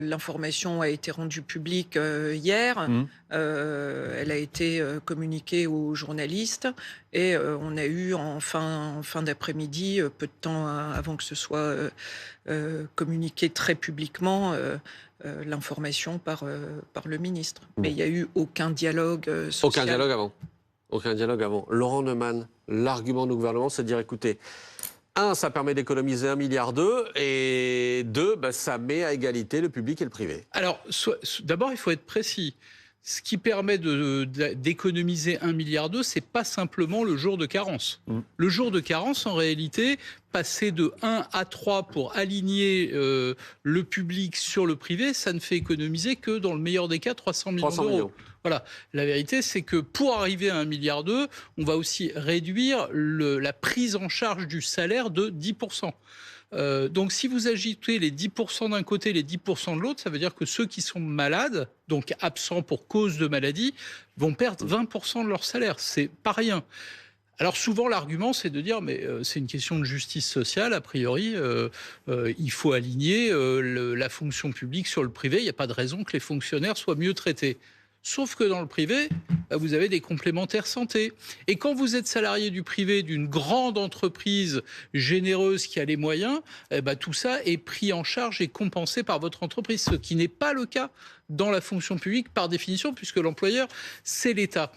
L'information a été rendue publique hier. Mmh. Elle a été communiquée aux journalistes et on a eu en fin d'après-midi, peu de temps avant que ce soit communiqué très publiquement, l'information par le ministre. Mais Bon. il n'y a eu aucun dialogue Aucun social. dialogue avant. Aucun dialogue avant. Laurent Neumann, l'argument du gouvernement, c'est de dire, écoutez, un, ça permet d'économiser 1,2 milliard, et deux, ça met à égalité le public et le privé. Alors, d'abord, il faut être précis. Ce qui permet d'économiser 1,2 milliard, c'est pas simplement le jour de carence. Le jour de carence, en réalité, passer de 1 à 3 pour aligner le public sur le privé, ça ne fait économiser que, dans le meilleur des cas, 300 millions 300 d'euros. millions. Voilà. La vérité, c'est que pour arriver à 1,2 milliard, on va aussi réduire la prise en charge du salaire de 10%. Donc si vous ajoutez les 10% d'un côté, les 10% de l'autre, ça veut dire que ceux qui sont malades, donc absents pour cause de maladie, vont perdre 20% de leur salaire. C'est pas rien. Alors souvent l'argument c'est de dire mais c'est une question de justice sociale, a priori il faut aligner la fonction publique sur le privé, il n'y a pas de raison que les fonctionnaires soient mieux traités. Sauf que dans le privé, vous avez des complémentaires santé. Et quand vous êtes salarié du privé d'une grande entreprise généreuse qui a les moyens, tout ça est pris en charge et compensé par votre entreprise, ce qui n'est pas le cas dans la fonction publique par définition, puisque l'employeur, c'est l'État.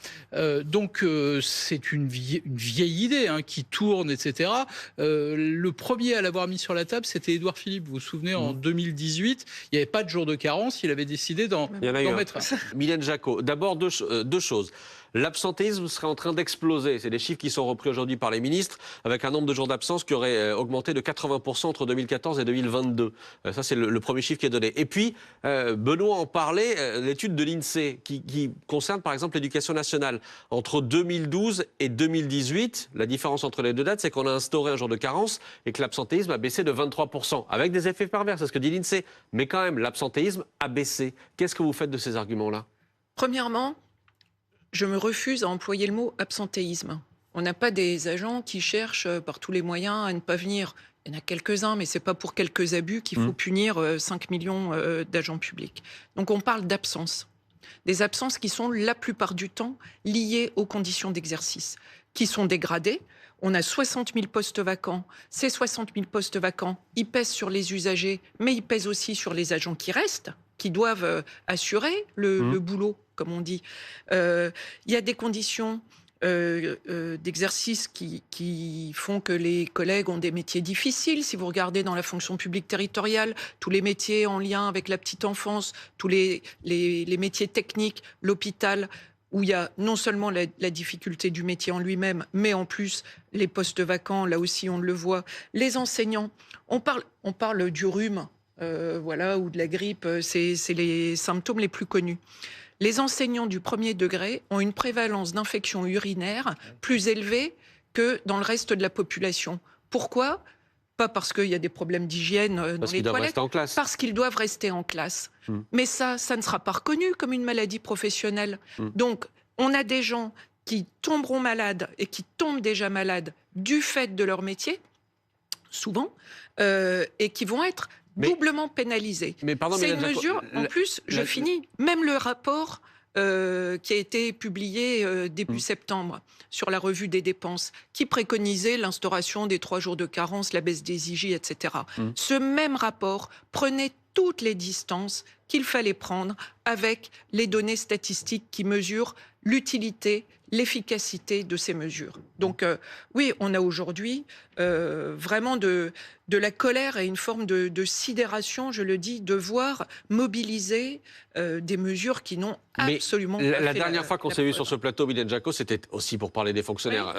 Donc c'est une vieille idée qui tourne, etc. Le premier à l'avoir mis sur la table, c'était Édouard Philippe. Vous vous souvenez, en 2018, il n'y avait pas de jour de carence, il avait décidé d'en mettre un. Mylène Jacot, d'abord deux choses. L'absentéisme serait en train d'exploser. C'est des chiffres qui sont repris aujourd'hui par les ministres, avec un nombre de jours d'absence qui aurait augmenté de 80% entre 2014 et 2022. Ça, c'est le premier chiffre qui est donné. Et puis, Benoît en parlait, l'étude de l'INSEE, qui concerne par exemple l'éducation nationale. Entre 2012 et 2018, la différence entre les deux dates, c'est qu'on a instauré un jour de carence et que l'absentéisme a baissé de 23%, avec des effets pervers, c'est ce que dit l'INSEE. Mais quand même, l'absentéisme a baissé. Qu'est-ce que vous faites de ces arguments-là ? Premièrement, je me refuse à employer le mot absentéisme. On n'a pas des agents qui cherchent par tous les moyens à ne pas venir. Il y en a quelques-uns, mais ce n'est pas pour quelques abus qu'il faut punir 5 millions d'agents publics. Donc on parle d'absence. Des absences qui sont la plupart du temps liées aux conditions d'exercice, qui sont dégradées. On a 60 000 postes vacants. Ces 60 000 postes vacants, ils pèsent sur les usagers, mais ils pèsent aussi sur les agents qui restent, qui doivent assurer le boulot, comme on dit. Il y a des conditions d'exercice qui font que les collègues ont des métiers difficiles. Si vous regardez dans la fonction publique territoriale, tous les métiers en lien avec la petite enfance, tous les métiers techniques, l'hôpital, où il y a non seulement la difficulté du métier en lui-même, mais en plus les postes vacants, là aussi on le voit. Les enseignants, on parle du rhume, ou de la grippe, c'est les symptômes les plus connus. Les enseignants du premier degré ont une prévalence d'infections urinaires plus élevée que dans le reste de la population. Pourquoi ? Pas parce qu'il y a des problèmes d'hygiène dans les toilettes, parce qu'ils doivent rester en classe. Mais ça ne sera pas reconnu comme une maladie professionnelle. Donc, on a des gens qui tomberont malades et qui tombent déjà malades du fait de leur métier, souvent, et qui vont être doublement pénalisés. C'est une mesure, en plus, je finis, même le rapport qui a été publié début septembre sur la revue des dépenses, qui préconisait l'instauration des 3 jours de carence, la baisse des IJ, etc. Ce même rapport prenait toutes les distances qu'il fallait prendre avec les données statistiques qui mesurent l'utilité, l'efficacité de ces mesures. Donc oui, on a aujourd'hui vraiment de la colère et une forme de sidération, je le dis, de voir mobiliser des mesures qui n'ont absolument pas fait la dernière fois qu'on s'est vu sur ce plateau, Mylène Jacot, c'était aussi pour parler des fonctionnaires,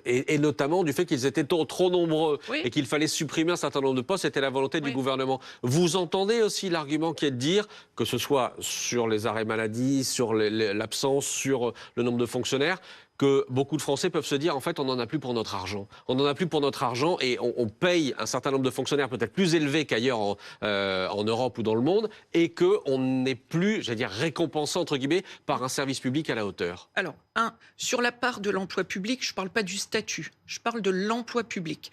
et notamment du fait qu'ils étaient trop nombreux et qu'il fallait supprimer un certain nombre de postes, c'était la volonté du gouvernement. Vous entendez aussi l'argument qui est de dire, que ce soit sur les arrêts maladie, sur l'absence, sur le nombre de fonctionnaires, fonctionnaires que beaucoup de Français peuvent se dire, en fait, on n'en a plus pour notre argent. On n'en a plus pour notre argent et on paye un certain nombre de fonctionnaires peut-être plus élevés qu'ailleurs en Europe ou dans le monde et qu'on n'est plus, j'allais dire, récompensé, entre guillemets, par un service public à la hauteur. Alors, sur la part de l'emploi public, je ne parle pas du statut, je parle de l'emploi public.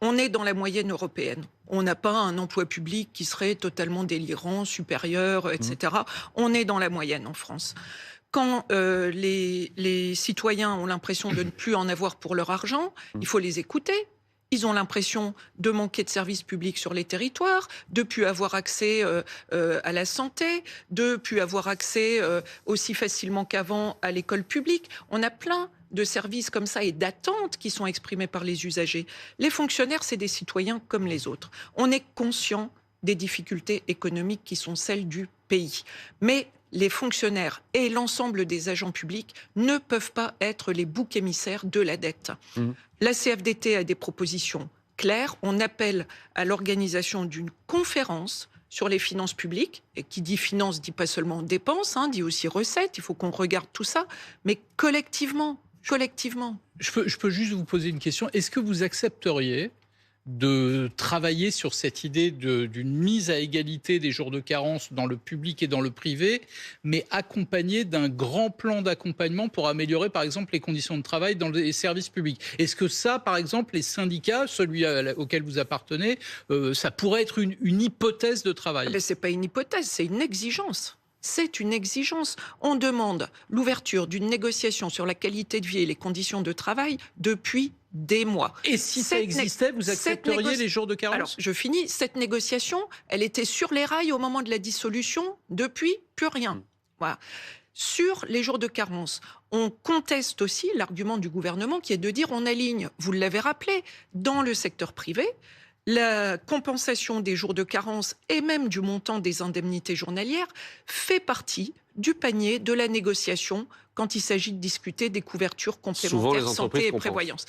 On est dans la moyenne européenne. On n'a pas un emploi public qui serait totalement délirant, supérieur, etc. On est dans la moyenne en France. Quand les citoyens ont l'impression de ne plus en avoir pour leur argent, il faut les écouter. Ils ont l'impression de manquer de services publics sur les territoires, de ne plus avoir accès à la santé, de ne plus avoir accès aussi facilement qu'avant à l'école publique. On a plein de services comme ça et d'attentes qui sont exprimés par les usagers. Les fonctionnaires, c'est des citoyens comme les autres. On est conscient des difficultés économiques qui sont celles du pays. Mais les fonctionnaires et l'ensemble des agents publics ne peuvent pas être les boucs émissaires de la dette. La CFDT a des propositions claires. On appelle à l'organisation d'une conférence sur les finances publiques. Et qui dit finance dit pas seulement dépenses, dit aussi recettes. Il faut qu'on regarde tout ça, mais collectivement. Je peux juste vous poser une question. Est-ce que vous accepteriez de travailler sur cette idée d'une mise à égalité des jours de carence dans le public et dans le privé, mais accompagné d'un grand plan d'accompagnement pour améliorer, par exemple, les conditions de travail dans les services publics? Est-ce que ça, par exemple, les syndicats, celui auquel vous appartenez, ça pourrait être une hypothèse de travail? Ce n'est pas une hypothèse, c'est une exigence. C'est une exigence. On demande l'ouverture d'une négociation sur la qualité de vie et les conditions de travail depuis des mois. Et si ça existait, vous accepteriez les jours de carence? Alors, je finis. Cette négociation, elle était sur les rails au moment de la dissolution. Depuis, plus rien. Voilà. Sur les jours de carence, on conteste aussi l'argument du gouvernement qui est de dire on aligne, vous l'avez rappelé, dans le secteur privé, la compensation des jours de carence et même du montant des indemnités journalières fait partie du panier de la négociation quand il s'agit de discuter des couvertures complémentaires santé et prévoyance.